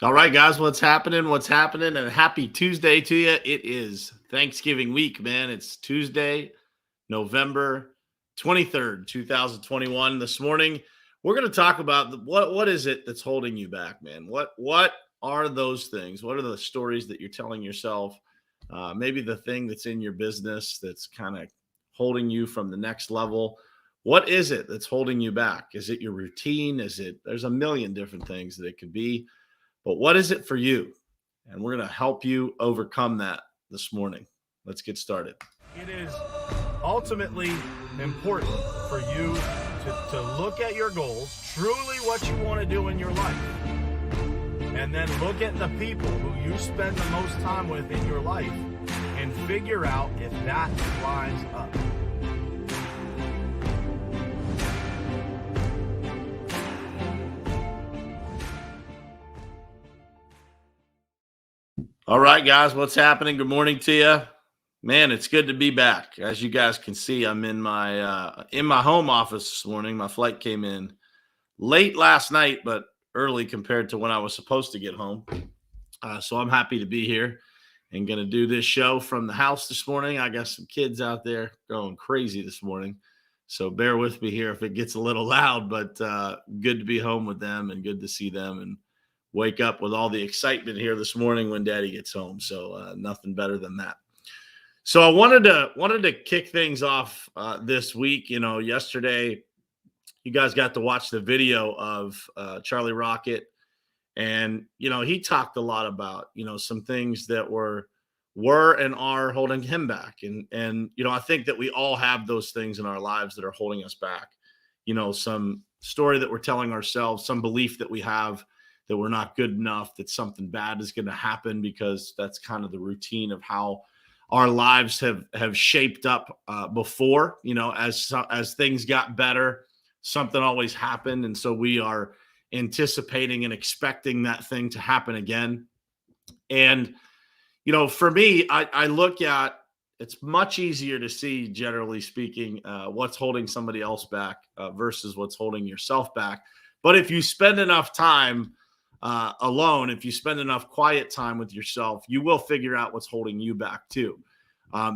All right, guys, what's happening? What's happening? And happy Tuesday to you. It is Thanksgiving week, man. It's Tuesday, November 23rd, 2021. This morning, we're going to talk about what is it that's holding you back, man? What are those things? What are the stories that you're telling yourself? Maybe the thing that's in your business that's kind of holding you from the next level. What is it that's holding you back? Is it your routine? There's a million different things that it could be, but what is it for you? And we're going to help you overcome that this morning. Let's get started. It is ultimately important for you to look at your goals, truly what you want to do in your life, and then look at the people who you spend the most time with in your life and figure out if that lines up. All right, guys, what's happening? Good morning to you. Man, it's good to be back. As you guys can see, I'm in my home office this morning. My flight came in late last night, but early compared to when I was supposed to get home. So I'm happy to be here and going to do this show from the house this morning. I got some kids out there going crazy this morning, so bear with me here if it gets a little loud, but good to be home with them and good to see them and wake up with all the excitement here this morning when Daddy gets home. So nothing better than that. So I wanted to kick things off this week. You know, yesterday you guys got to watch the video of Charlie Rocket, and you know he talked a lot about some things that were and are holding him back, and you know I think that we all have those things in our lives that are holding us back. You know, some story that we're telling ourselves, some belief that we have that we're not good enough, that something bad is going to happen, because that's kind of the routine of how our lives have shaped up before. You know, as things got better, something always happened, and so we are anticipating and expecting that thing to happen again. And you know, for me, I look at, it's much easier to see, generally speaking, what's holding somebody else back versus what's holding yourself back. But if you spend enough time alone, if you spend enough quiet time with yourself, you will figure out what's holding you back too.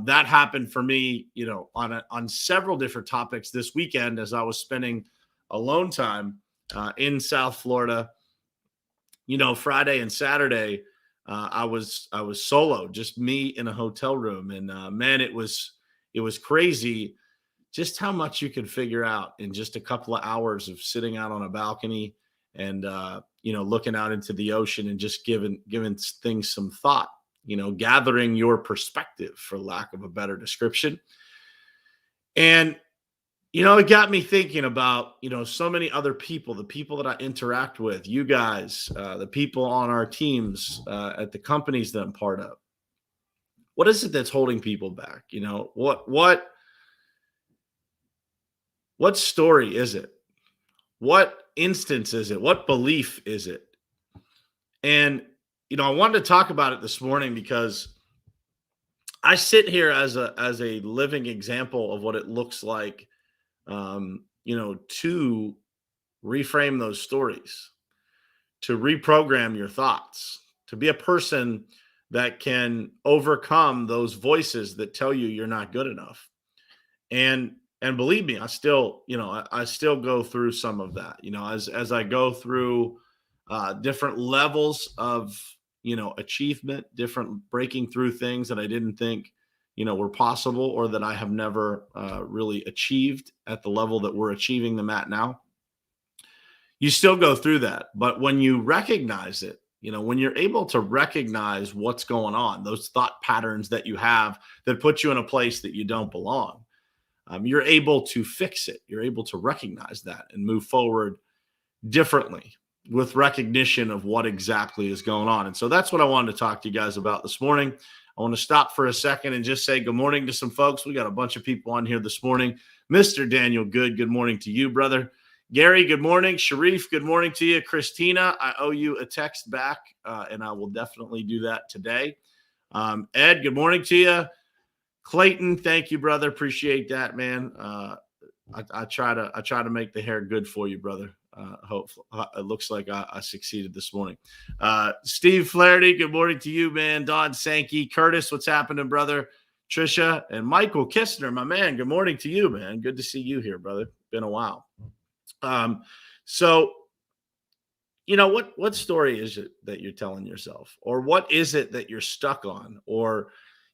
That happened for me, you know, on several different topics this weekend as I was spending alone time in South Florida. You know, Friday and Saturday, I was solo, just me in a hotel room, and man, it was crazy just how much you can figure out in just a couple of hours of sitting out on a balcony and you know, looking out into the ocean and just giving things some thought, you know, gathering your perspective, for lack of a better description. And you know, it got me thinking about, you know, so many other people, the people that I interact with, you guys, the people on our teams at the companies that I'm part of. What is it that's holding people back? You know, what story is it? What instance is it? What belief is it? And you know, I wanted to talk about it this morning because I sit here as a living example of what it looks like, you know, to reframe those stories, to reprogram your thoughts, to be a person that can overcome those voices that tell you you're not good enough. And believe me, I still, you know, I still go through some of that, you know, as I go through different levels of, you know, achievement, different breaking through things that I didn't think, you know, were possible, or that I have never really achieved at the level that we're achieving them at now. You still go through that, but when you recognize it, you know, when you're able to recognize what's going on, those thought patterns that you have that put you in a place that you don't belong, you're able to fix it. You're able to recognize that and move forward differently with recognition of what exactly is going on. And so that's what I wanted to talk to you guys about this morning. I want to stop for a second and just say good morning to some folks. We got a bunch of people on here this morning. Mr. Daniel Good, good morning to you, brother. Gary, good morning. Sharif, good morning to you. Christina, I owe you a text back, and I will definitely do that today. Ed, good morning to you. Clayton, thank you, brother. Appreciate that, man. I try to make the hair good for you, brother. Hopefully, it looks like I succeeded this morning. Steve Flaherty, good morning to you, man. Don Sankey, Curtis, what's happening, brother? Trisha and Michael Kistner, my man. Good morning to you, man. Good to see you here, brother. Been a while. So, what story is it that you're telling yourself, or what is it that you're stuck on, or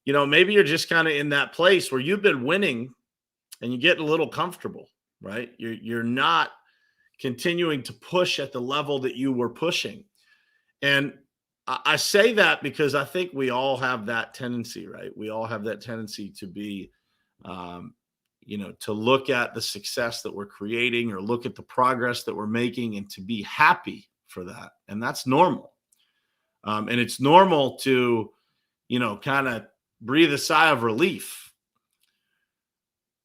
maybe you're just kind of in that place where you've been winning and you get a little comfortable, right? You're not continuing to push at the level that you were pushing. And I say that because I think we all have that tendency, right? We all have that tendency to be, to look at the success that we're creating or look at the progress that we're making and to be happy for that. And that's normal. And it's normal to, kind of breathe a sigh of relief.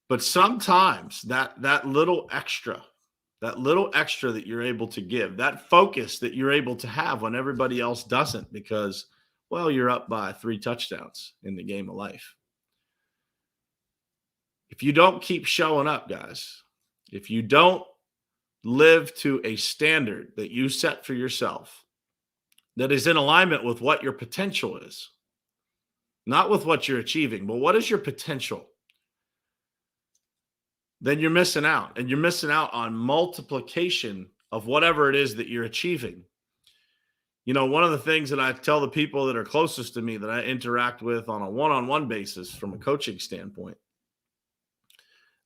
But sometimes that little extra that you're able to give, that focus that you're able to have when everybody else doesn't, because, well, you're up by 3 touchdowns in the game of life. If you don't keep showing up, guys, if you don't live to a standard that you set for yourself that is in alignment with what your potential is, not with what you're achieving, but what is your potential, then you're missing out. And you're missing out on multiplication of whatever it is that you're achieving. One of the things that I tell the people that are closest to me that I interact with on a one-on-one basis from a coaching standpoint,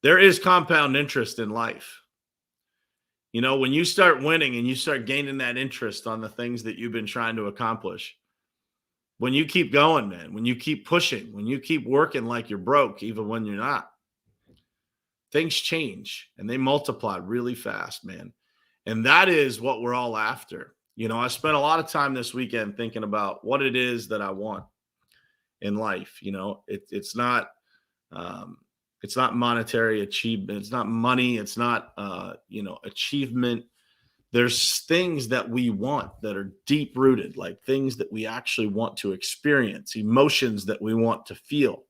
there is compound interest in life. When you start winning and you start gaining that interest on the things that you've been trying to accomplish, when you keep going, man, when you keep pushing, when you keep working like you're broke, even when you're not, things change and they multiply really fast, man. And that is what we're all after. I spent a lot of time this weekend thinking about what it is that I want in life. It's not monetary achievement. It's not money. It's not, achievement. There's things that we want that are deep rooted, like things that we actually want to experience, emotions that we want to feel.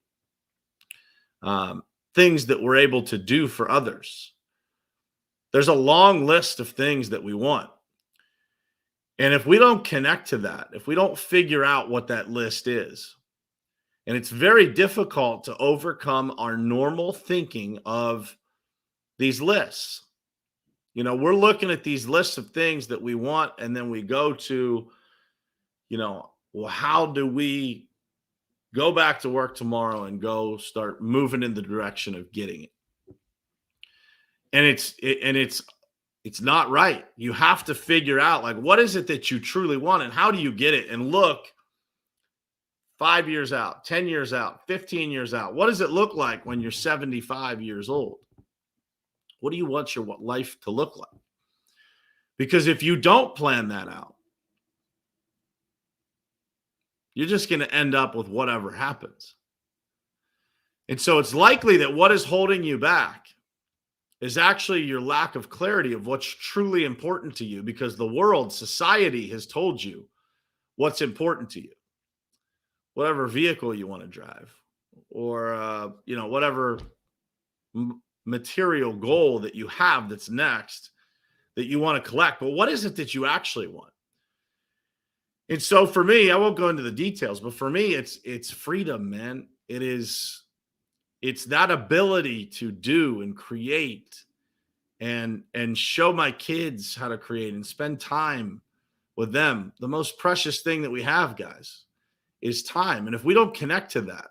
Things that we're able to do for others. There's a long list of things that we want. And if we don't connect to that, if we don't figure out what that list is, and it's very difficult to overcome our normal thinking of these lists. We're looking at these lists of things that we want, and then we go to, well, how do we go back to work tomorrow and go start moving in the direction of getting it? And it's not right. You have to figure out, like, what is it that you truly want and how do you get it? And look 5 years out, 10 years out, 15 years out. What does it look like when you're 75 years old? What do you want your life to look like? Because if you don't plan that out, you're just going to end up with whatever happens. And so it's likely that what is holding you back is actually your lack of clarity of what's truly important to you, because the world, society has told you what's important to you. Whatever vehicle you want to drive, or, whatever material goal that you have that's next that you want to collect. But what is it that you actually want? And so for me, I won't go into the details, but for me, it's freedom, man. It's that ability to do and create and show my kids how to create and spend time with them. The most precious thing that we have, guys, is time. And if we don't connect to that,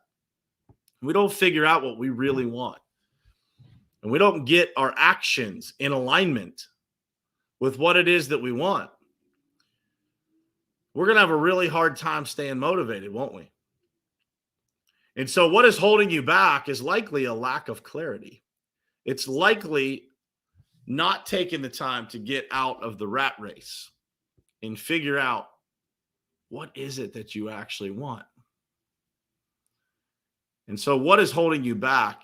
we don't figure out what we really want, and we don't get our actions in alignment with what it is that we want, we're going to have a really hard time staying motivated, won't we? And so what is holding you back is likely a lack of clarity. It's likely not taking the time to get out of the rat race and figure out, what is it that you actually want? And so what is holding you back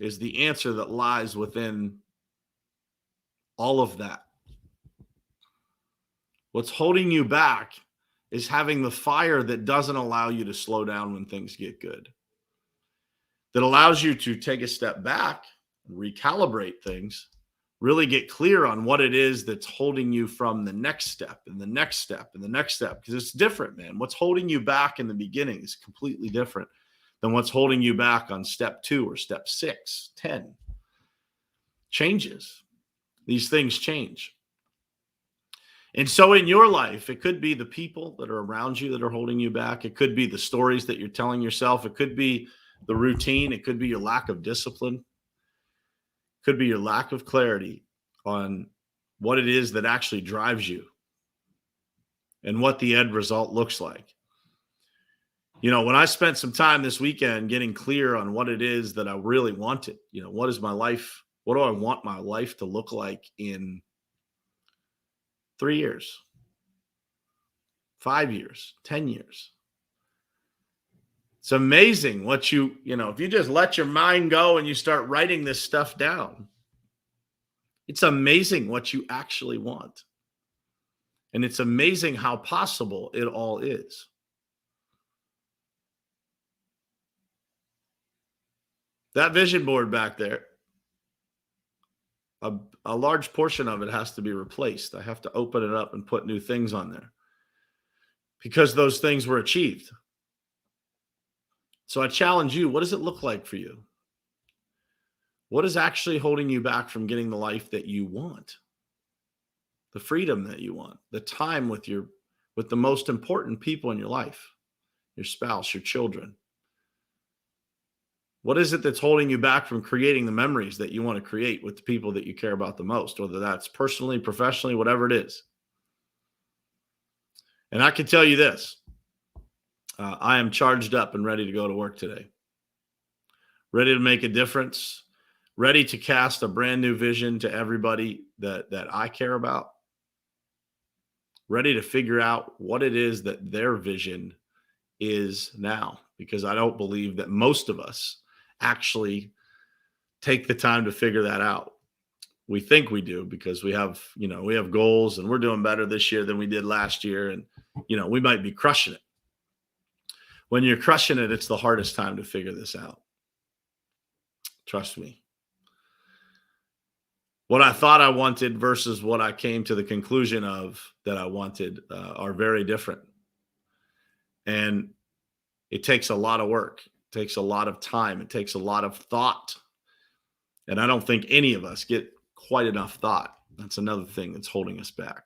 is the answer that lies within all of that. What's holding you back is having the fire that doesn't allow you to slow down when things get good, that allows you to take a step back and recalibrate things really get clear on what it is that's holding you from the next step and the next step and the next step, because it's different, man. What's holding you back in the beginning is completely different than what's holding you back on step 2 or step 6, 10. Changes. These things change. And so in your life, it could be the people that are around you that are holding you back. It could be the stories that you're telling yourself. It could be the routine. It could be your lack of discipline. It could be your lack of clarity on what it is that actually drives you and what the end result looks like. You know, when I spent some time this weekend getting clear on what it is that I really wanted, you know, what is my life? What do I want my life to look like in 3 years, 5 years, 10 years? It's amazing what you know, if you just let your mind go and you start writing this stuff down, it's amazing what you actually want. And it's amazing how possible it all is. That vision board back there, a large portion of it has to be replaced. I have to open it up and put new things on there because those things were achieved. So I challenge you, what does it look like for you? What is actually holding you back from getting the life that you want? The freedom that you want, the time with the most important people in your life, your spouse, your children. What is it that's holding you back from creating the memories that you want to create with the people that you care about the most, whether that's personally, professionally, whatever it is? And I can tell you this, I am charged up and ready to go to work today, ready to make a difference, ready to cast a brand new vision to everybody that I care about, ready to figure out what it is that their vision is now, because I don't believe that most of us actually take the time to figure that out. We think we do because we have goals and we're doing better this year than we did last year. And, we might be crushing it. When you're crushing it, it's the hardest time to figure this out. Trust me. What I thought I wanted versus what I came to the conclusion of that I wanted are very different. And it takes a lot of work. It takes a lot of time. It takes a lot of thought. And I don't think any of us get quite enough thought. That's another thing that's holding us back.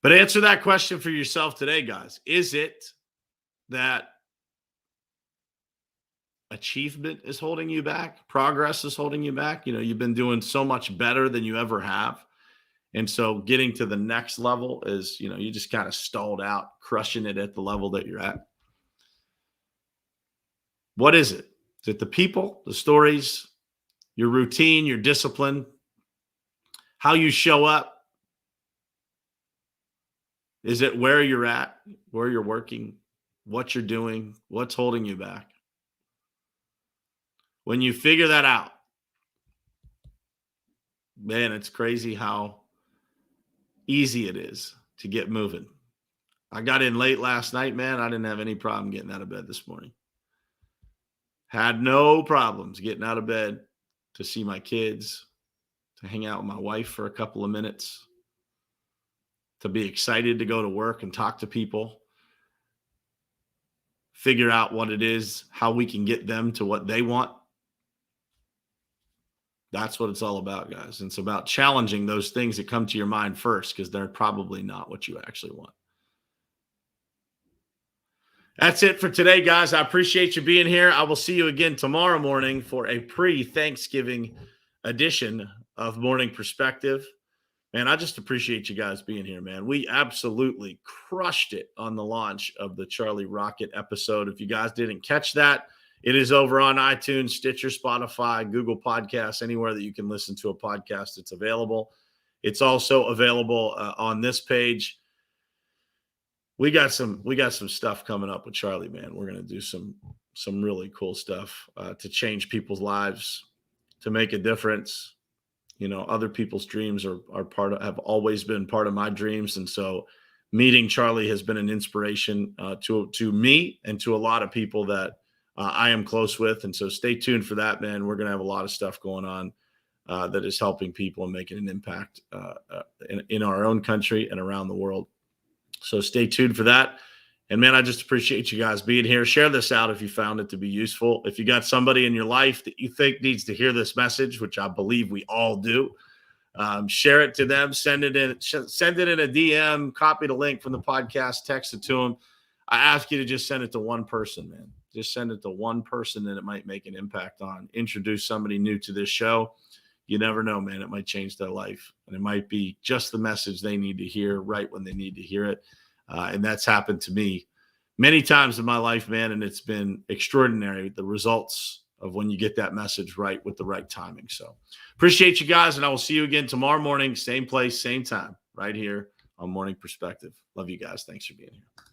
But answer that question for yourself today, guys. Is it that achievement is holding you back? Progress is holding you back? You've been doing so much better than you ever have. And so getting to the next level is, you just kind of stalled out, crushing it at the level that you're at. What is it? Is it the people, the stories, your routine, your discipline, how you show up? Is it where you're at, where you're working, what you're doing, what's holding you back? When you figure that out, man, it's crazy how easy it is to get moving. I got in late last night, man. I didn't have any problem getting out of bed this morning. Had no problems getting out of bed to see my kids, to hang out with my wife for a couple of minutes, to be excited to go to work and talk to people, figure out what it is, how we can get them to what they want. That's what it's all about, guys. It's about challenging those things that come to your mind first, because they're probably not what you actually want. That's it for today, guys. I appreciate you being here. I will see you again tomorrow morning for a pre-Thanksgiving edition of Morning Perspective. Man, I just appreciate you guys being here, man. We absolutely crushed it on the launch of the Charlie Rocket episode. If you guys didn't catch that, it is over on iTunes, Stitcher, Spotify, Google Podcasts, anywhere that you can listen to a podcast. It's available. It's also available on this page. We got some stuff coming up with Charlie, man. We're going to do some really cool stuff to change people's lives, to make a difference. Other people's dreams have always been part of my dreams. And so meeting Charlie has been an inspiration to me and to a lot of people that I am close with. And so stay tuned for that, man. We're going to have a lot of stuff going on that is helping people and making an impact in our own country and around the world. So stay tuned for that. And man, I just appreciate you guys being here. Share this out if you found it to be useful. If you got somebody in your life that you think needs to hear this message, which I believe we all do, share it to them. Send it in a DM. Copy the link from the podcast. Text it to them. I ask you to just send it to one person, man. Just send it to one person that it might make an impact on. Introduce somebody new to this show. You never know, man. It might change their life, and it might be just the message they need to hear right when they need to hear it. And that's happened to me many times in my life, man. And it's been extraordinary, the results of when you get that message right with the right timing. So appreciate you guys. And I will see you again tomorrow morning, same place, same time, right here on Morning Perspective. Love you guys. Thanks for being here.